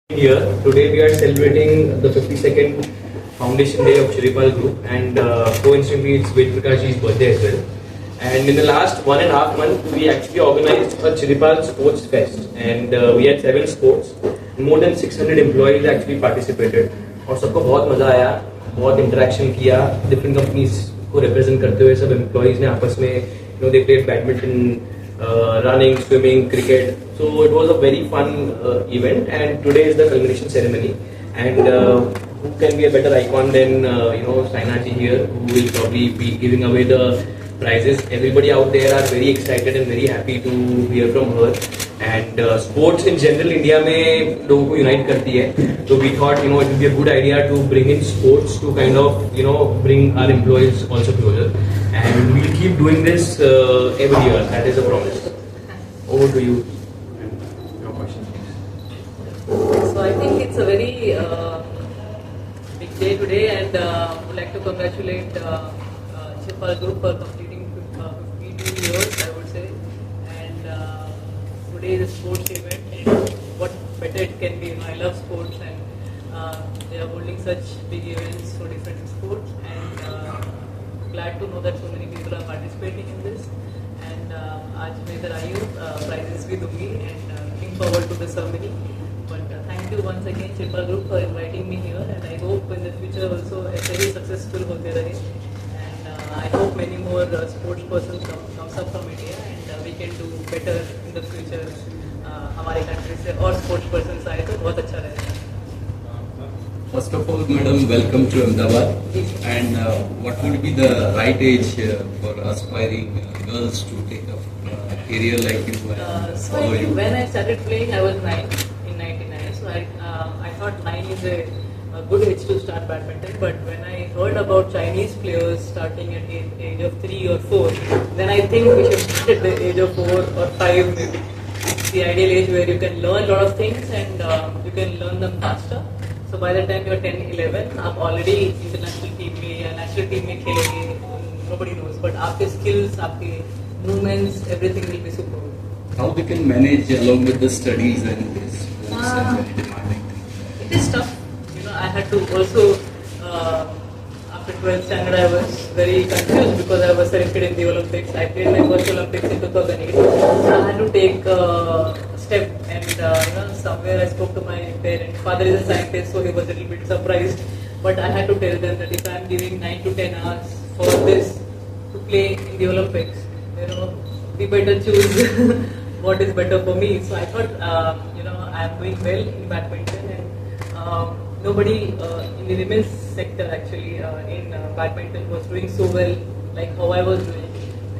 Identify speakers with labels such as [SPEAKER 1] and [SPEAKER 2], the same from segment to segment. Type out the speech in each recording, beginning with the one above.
[SPEAKER 1] Here today we are celebrating the 52nd foundation day of Shiripal Group, and coincidentally it's Ved Prakash's birthday as well. And in the last 1.5 months, we actually organized a Shiripal Sports Fest, and we had 7 sports. More than 600 employees actually participated, और सबको बहुत मजा आया, बहुत interaction किया, different companies को represent करते हुए सब employees ने आपस में, they played badminton, running, swimming, cricket. So it was a very fun event, and today is the culmination ceremony. And who can be a better icon than Saina ji here, who will probably be giving away the prizes. Everybody out there are very excited and very happy to hear from her. And sports in general India में लोगों को unite करती है. So we thought it would be a good idea to bring in sports to kind of bring our employees also closer. And we'll keep doing this every year. That is a promise. Over to you. Your question, please.
[SPEAKER 2] So I think it's a very big day today, and would like to congratulate Shiripal Group for completing 52 years, I would say. And today is a sports event, and what better it can be? I love sports, and they are holding such big events for different sports. And glad to know that so many people are participating in this. And आज मैं इधर आई हूँ, prizes भी दूँगी, and looking forward to the ceremony. But thank you once again Shiripal Group for inviting me here, and I hope in the future also ऐसे ही successful होते रहे. And I hope many more sports persons comes up from India, and we can do better in the future. हमारे country से और sports persons आए तो बहुत अच्छा रहेगा.
[SPEAKER 3] First of all, madam, welcome to Ahmedabad. And what would be the right age for aspiring girls to take up a career like you and
[SPEAKER 2] So
[SPEAKER 3] follow you?
[SPEAKER 2] when I started playing, I was 9 in '99. So I thought 9 is a good age to start badminton. But when I heard about Chinese players starting at the age of 3 or 4, then I think we should start at the age of 4 or 5 maybe. It's the ideal age where you can learn a lot of things, and you can learn them faster. So by the time you're 10, 11, आप already international team में या national team में खेलोगे, nobody knows. But आपके skills, आपके movements, everything will be super.
[SPEAKER 3] How they can manage along with the studies and this sports and very demanding things?
[SPEAKER 2] It is tough. I had to also, after 12th standard, I was very confused because I was selected in the Olympics. I played my first Olympics in 2008. So I had to take a step, and somewhere I spoke to my parents. Father is a scientist, so he was a little bit surprised. But I had to tell them that if I am giving 9 to 10 hours for this to play in the Olympics, we better choose what is better for me. So I thought, I am doing well in badminton, and nobody in the women's sector actually in badminton was doing so well like how I was doing.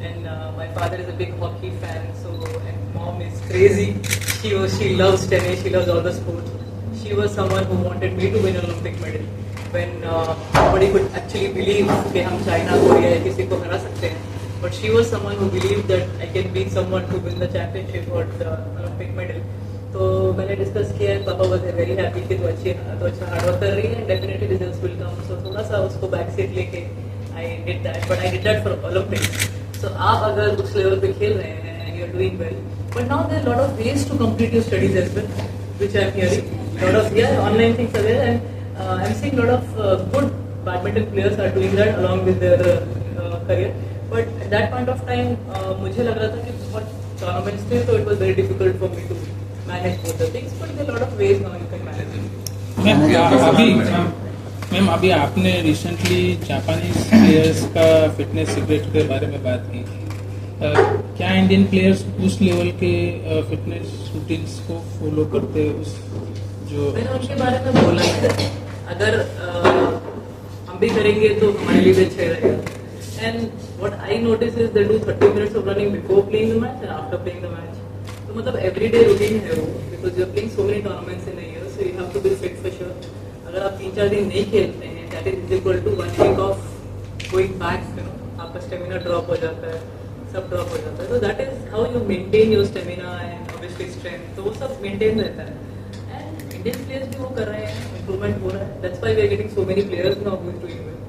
[SPEAKER 2] And my father is a big hockey fan, and mom is crazy. She loves tennis, she loves all the sports. She was someone who wanted me to win an Olympic medal when nobody could actually believe कि हम China को या किसी को हरा सकते हैं. But she was someone who believed that I can beat someone to win the championship or the Olympic medal. तो मैंने डिस्कस किया है, पापा वाज वेरी हैप्पी कि तो अच्छा हार्ड वर्क कर रही है, definitely results will come. So थोड़ा सा उसको बैक सीट लेके आई did that, but I did that for Olympics. So आप अगर उस लेवल पे खेल रहे हैं and you are doing well, but now there lot of ways to complete your studies as well, which I am hearing lot of online things are there, and I am seeing lot of good badminton players are doing that along with their career. But at that point of time मुझे लग रहा था कि बहुत tournaments थे, तो it was very difficult for me to manage both the things, but there are a lot of ways now you can manage it.
[SPEAKER 4] Ma'am अभी आपने रिसेंटली जापानीज प्लेयर्स का फिटनेस सीक्रेट के बारे में बात की थी. क्या इंडियन प्लेयर्स उस लेवल के फिटनेस रूटीन्स को फॉलो करते हैं? उस जो
[SPEAKER 2] मैंने उनके बारे में बोला है, अगर हम भी करेंगे तो हमारे लिए भी अच्छा रहेगा. And what I notice is they do 30 minutes of running before playing the match and after playing the match. तो मतलब everyday routine है वो, because you are playing so many tournaments in a year, so you have to be fit for sure. अगर आप 3-4 दिन नहीं खेलते हैं, that is equal to 1 week of going back, आपका stamina drop हो जाता है, सब drop हो जाता है. So that is how you maintain your stamina and obviously strength. तो वो सब maintain रहता है. And Indian players भी वो कर रहे हैं, improvement हो रहा है. That's why we are getting so many players now who is doing well.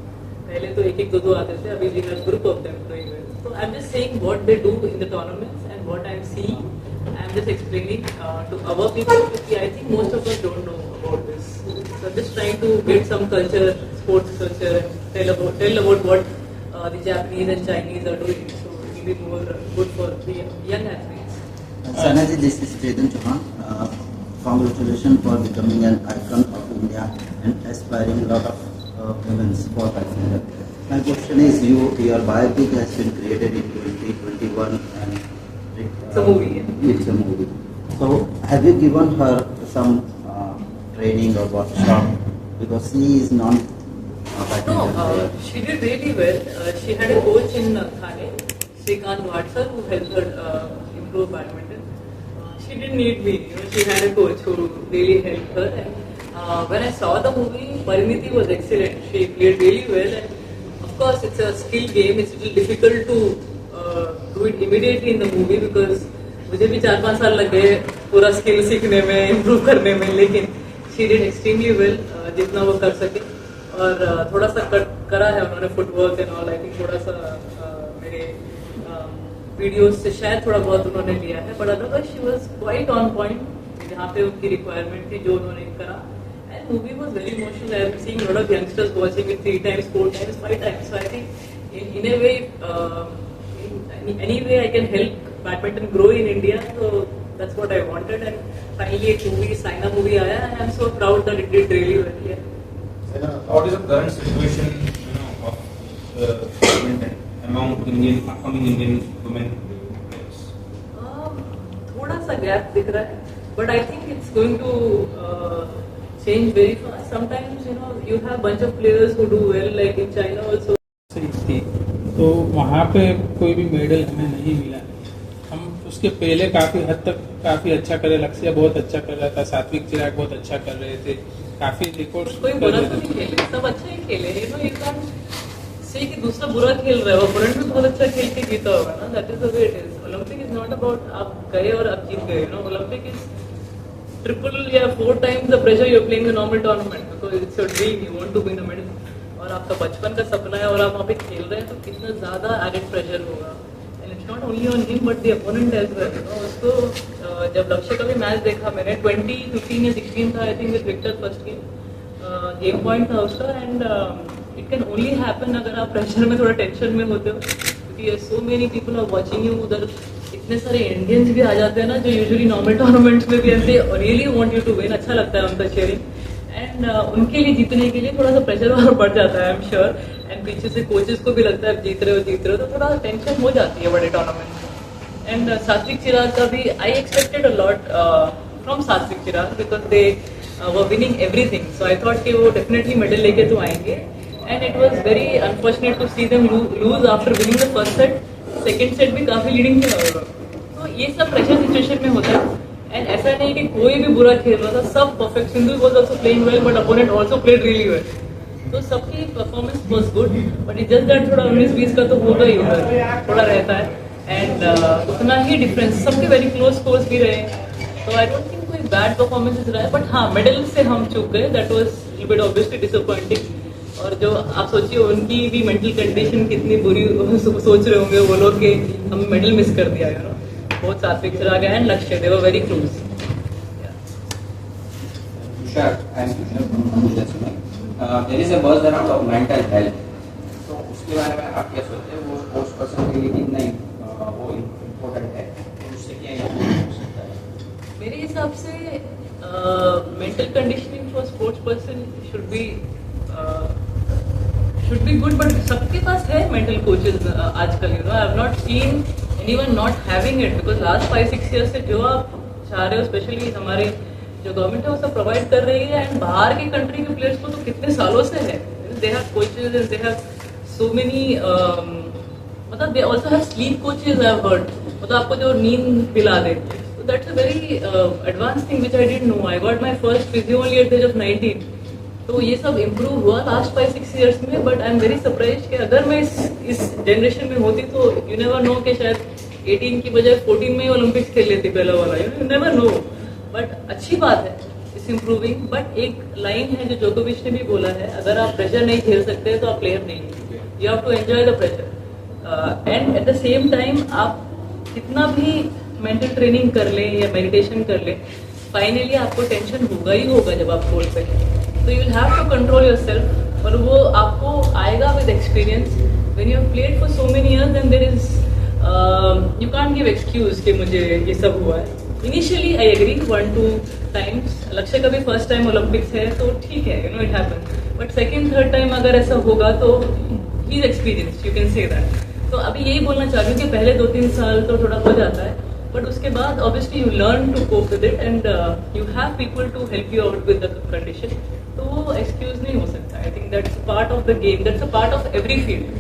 [SPEAKER 2] पहले तो 1-1, 2-2 आते थे, अभी we have group of them doing well. So I'm just saying what they do in the tournaments and what I'm seeing. I'm just explaining to our people, because I think most of us don't know were just trying to get some culture, sports culture, and tell about what the Japanese and Chinese are doing. So it will be more good for the young athletes.
[SPEAKER 5] Sanaji, this is Chetan Chauhan. Congratulations for becoming an icon of India and aspiring a lot of women's sport passenger. My question is, your biopic has been created in 2021 and
[SPEAKER 2] It's a movie.
[SPEAKER 5] It's a movie. So have you given her some training or workshop, because she is non
[SPEAKER 2] No, she did really well. She had a coach in Thane, Srikanth Vatsar, who helped her improve badminton. She didn't need me. She had a coach who really helped her. And when I saw the movie, Pariniti was excellent. She played really well. And of course, it's a skill game. It's a little difficult to do it immediately in the movie because मुझे भी 4-5 साल लग गए पूरा skill सीखने में, improve करने में, लेकिन she did extremely well, जितना वो कर सके. और थोड़ा सा करा है उन्होंने footwork and all. I think थोड़ा सा मेरे वीडियोस से शायद थोड़ा बहुत उन्होंने लिया है, but otherwise she was quite on point जहाँ पे उनकी रिक्वायरमेंट थी जो उन्होंने करा. And movie was very emotional. I am seeing lot of youngsters watching it 3 times, 4 times, 5 times. So I think in a way, in any way I can help badminton grow in India. So that's what I wanted. And finally एक movie, Saina movie आया, and I'm so proud that it did really well. Yeah.
[SPEAKER 6] What is the current situation, of badminton among upcoming Indian women players?
[SPEAKER 2] थोड़ा सा gap दिख रहा है, but I think it's going to change very fast. Sometimes you have bunch of players who do well, like in China also.
[SPEAKER 4] सही थी, तो वहाँ पे कोई भी मेडल हमें नहीं मिला. हम उसके पहले काफ़ी हद तक काफ़ी अच्छा करे. लक्ष्य बहुत अच्छा कर रहा था, सात्विक चिराग बहुत अच्छा कर रहे थे, काफ़ी रिकॉर्ड्स
[SPEAKER 2] कोई बुरा तो नहीं खेले, सब अच्छा ही खेले. You can't say कि दूसरा बुरा खेल रहा है, ओपोनेंट भी बहुत अच्छा खेल के जीता होगा ना. That is the way it is. Olympic is not about आप गए और आप जीत गए. Olympic is triple या 4 times the pressure you're playing the normal tournament because it's your dream. You want to win a medal. और आपका बचपन का सपना है और आप वहाँ पे खेल रहे हैं तो कितना ज़्यादा एडेड प्रेशर होगा. And it's not only on him but the opponent as well. उसको जब लक्ष्य का भी मैच देखा मैंने, 2015 या 16 था I think with Victor first game point था उसका. And it can only happen अगर आप प्रेशर में थोड़ा टेंशन में होते हो, क्योंकि so many people are watching you. उधर इतने सारे इंडियंस भी आ जाते हैं ना जो यूजुअली नॉर्मल टूर्नामेंट्स में भी ऐसे really want you to win. अच्छा लगता है उनका चेयरिंग. एंड उनके लिए जीतने के लिए थोड़ा सा प्रेशर और बढ़ जाता है, आई एम श्योर. एंड पीछे से कोचेस को भी लगता है जीत रहे हो तो थोड़ा टेंशन हो जाती है बड़े टूर्नामेंट में. एंड सात्विक चिराग का भी I expected a lot from Satwik Chirag because they were winning everything. So I thought कि वो डेफिनेटली मेडल लेके तो आएंगे. And it was very unfortunate to see them lose after winning the first set. Second set भी काफी leading थे. तो ये सब प्रेशर सिचुएशन में होता है. एंड ऐसा नहीं कि कोई भी बुरा खेल रहा था, सब perfect. Sindhu was also playing well but opponent also played really well. तो सबकी performance was good, but it just that थोड़ा 19-20 का तो होगा ही, थोड़ा रहता है. एंड उतना ही डिफरेंस, सबके वेरी क्लोज स्कोर्स भी रहे. तो आई डोंट थिंक कोई बैड परफॉर्मेंसेस रहा है. बट हाँ, मेडल से हम चूक गए, that was little bit obviously disappointing. और जो आप सोचिए उनकी भी मेंटल कंडीशन कितनी बुरी सोच रहे होंगे वो लोग कि हम मेडल मिस कर दिया. Both Satvik Chirag and Lakshya, they were very close.
[SPEAKER 7] Sure, I'm there is a buzz around of mental health. तो उसके बारे में आप क्या सोचते हैं? वो स्पोर्ट्स पर्सन के लिए कितना वो इम्पोर्टेंट है, उससे क्या इम्प्रूव हो सकता है?
[SPEAKER 2] मेरे हिसाब से mental conditioning for sports person should be good. But सबके पास है मेंटल कोचेस आजकल. I have not seen anyone not having it because last 5-6 years से जो आप चाह रहे हो, स्पेशली हमारे जो गवर्नमेंट है वो सब प्रोवाइड कर रही है. एंड बाहर के कंट्री के प्लेयर्स को तो कितने सालों से है. They have coaches and they have so many, मतलब they also have sleep coaches I have heard. मतलब आपको जो नींद दिला दे. So that's a very advanced thing which I didn't know. I got my first physio only at the age of 19. तो ये सब improve हुआ लास्ट 5-6 इयर्स में. But I am very surprise कि अगर मैं इस जनरेशन में होती तो यू नेवर नो कि शायद 18 की बजाय 14 में ओलंपिक्स खेल लेती पहला वाला. You never know. बट अच्छी बात है, इट्स इम्प्रूविंग. बट एक लाइन है जो जोकोविच ने भी बोला है, अगर आप प्रेशर नहीं झेल सकते तो आप प्लेयर नहीं. You have to enjoy the pressure. And at the same time आप कितना भी मेंटल ट्रेनिंग कर ले या मेडिटेशन कर ले, फाइनली आपको टेंशन होगा ही होगा जब आप बोल सकें. तो you will have to control yourself, और वो आपको आएगा with experience. When you have played for so many years then there is you can't give excuse कि मुझे ये सब हुआ है. Initially I agree 1-2 times. लक्ष्य का भी फर्स्ट टाइम ओलंपिक्स है तो ठीक है, you know it happen. But second third time अगर ऐसा होगा तो he is experience, you can say that. तो अभी यही बोलना चाह रही हूँ कि पहले 2-3 साल तो थोड़ा हो जाता है, बट उसके बाद obviously you learn to cope with it and you have people to help you out with the condition. तो वो एक्सक्यूज नहीं हो सकता. I think that's part of the game, that's a part of every field.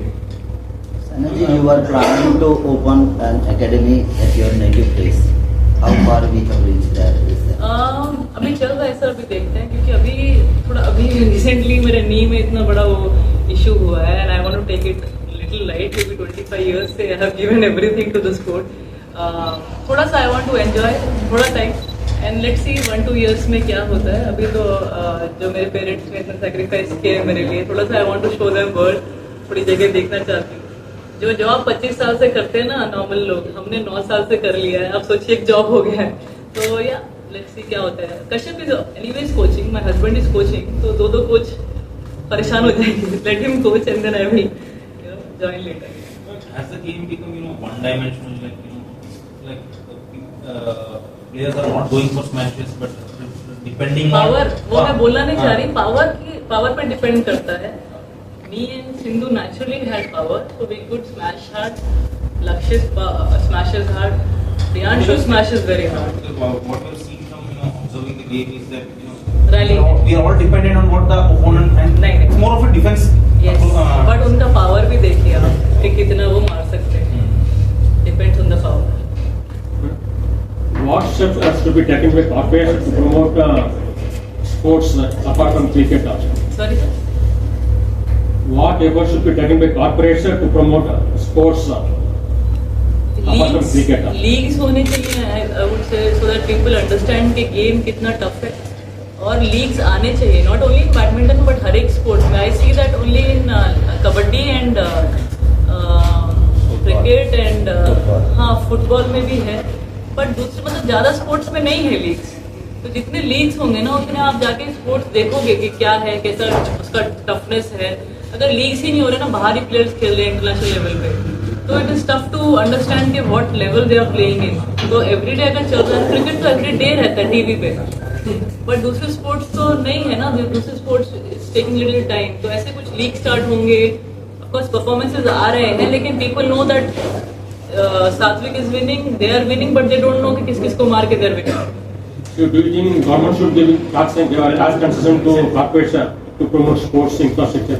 [SPEAKER 5] Sanjay, you are planning to open an academy at your native place. How far we have reached that? Is that?
[SPEAKER 2] अभी चल रहा है sir, अभी देखते हैं, क्योंकि अभी recently मेरे नी में इतना बड़ा वो इशू हुआ है and I want to take it little light. क्योंकि 25 years से I have given everything to the sport. थोड़ा सा आई वांट टू एंजॉय थोड़ा time and let's see 1-2 years में क्या होता है. अभी तो जो मेरे पेरेंट्स ने इतना सेक्रीफाइस किया है मेरे लिए, थोड़ा सा I want to show them world, थोड़ी जगह देखना चाहती हूँ. जो जॉब 25 साल से करते हैं ना नॉर्मल लोग, हमने 9 साल से कर लिया है. अब सोचिए एक जॉब हो गया है. तो या लेट्स सी क्या होता है. Kashyap is anyways coaching, my husband is coaching, तो दो कोच परेशान हो जाएंगे. Let him coach and then I will join later.
[SPEAKER 6] Has the game become, one-dimensional, players are not going for smashes, but depending
[SPEAKER 2] power,
[SPEAKER 6] on
[SPEAKER 2] वो मैं बोलना नहीं चाह रही.
[SPEAKER 6] हाँ.
[SPEAKER 2] पावर पर डिपेंड करता है. Me and Sindhu naturally had power, so we could smash hard. Lakshya smashes hard. Priyanshu smashes very hard.
[SPEAKER 6] What we have seen from observing the game is that
[SPEAKER 2] Rally.
[SPEAKER 6] we are all dependent on what the opponent, and
[SPEAKER 2] नहीं.
[SPEAKER 6] it's more of a defense.
[SPEAKER 2] Yes, but उनका power भी देखिए आप कि कितना वो मार सकते हैं. Depends on the power.
[SPEAKER 8] What steps are to be taken by corporations to promote sports apart from cricket?
[SPEAKER 2] Sorry sir.
[SPEAKER 8] What efforts should be taken by corporations to promote sports apart from cricket?
[SPEAKER 2] Leagues होने चाहिए, I would say, so that people understand कि game कितना tough है. और leagues आने चाहिए, not only in badminton but हर एक स्पोर्ट्स में. I see that only in kabaddi and cricket and हाँ फुटबॉल में भी है, बट दूसरे मतलब ज़्यादा स्पोर्ट्स में नहीं है लीग्स. तो जितने लीग्स होंगे ना उतने आप जाके स्पोर्ट्स देखोगे कि क्या है, कैसा उसका टफनेस है. अगर लीग्स ही नहीं हो रहे ना, बाहर ही प्लेयर्स खेल रहे हैं इंटरनेशनल लेवल पे, तो it is tough to understand कि what level they are playing in. तो एवरीडे अगर चल रहा है क्रिकेट तो एवरीडे रहता है टीवी पे, बट दूसरे स्पोर्ट्स तो नहीं है ना. दूसरे sports is taking little time. तो ऐसे कुछ लीग स्टार्ट होंगे, ऑफकोर्स परफॉर्मेंसेज आ रहे हैं, लेकिन people know that Satwik is winning, they are winning, but they don't know कि किस किस को मार के दे आर विनिंग.
[SPEAKER 8] So do you think government should give tax and as concession to corporates to promote sports infrastructure?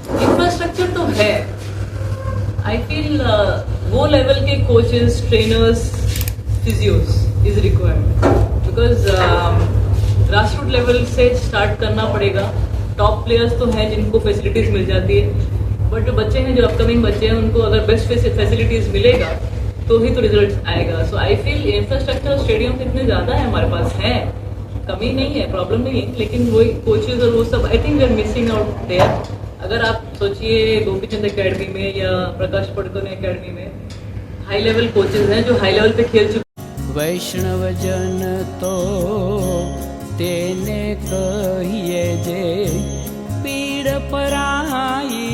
[SPEAKER 2] Infrastructure तो है. आई फील वो लेवल के coaches, trainers, physios is required, because grassroot level से स्टार्ट करना पड़ेगा. Top players तो हैं जिनको फैसिलिटीज मिल जाती है, बट जो बच्चे हैं, जो अपकमिंग बच्चे हैं, उनको अगर बेस्ट फैसिलिटीज मिलेगा तो ही तो रिजल्ट आएगा. सो आई फील इंफ्रास्ट्रक्चर स्टेडियम इतने ज़्यादा है हमारे पास, है, कमी नहीं है, प्रॉब्लम नहीं है, लेकिन वही कोचेज और वो सब I think we are missing out there. अगर आप सोचिए गोपीचंद एकेडमी में या प्रकाश पड़कोने एकेडमी में हाई लेवल कोचेज हैं जो हाई लेवल पे खेल चुके.
[SPEAKER 9] वैष्णव जन तो तेने कहिए जे पीड़ पराई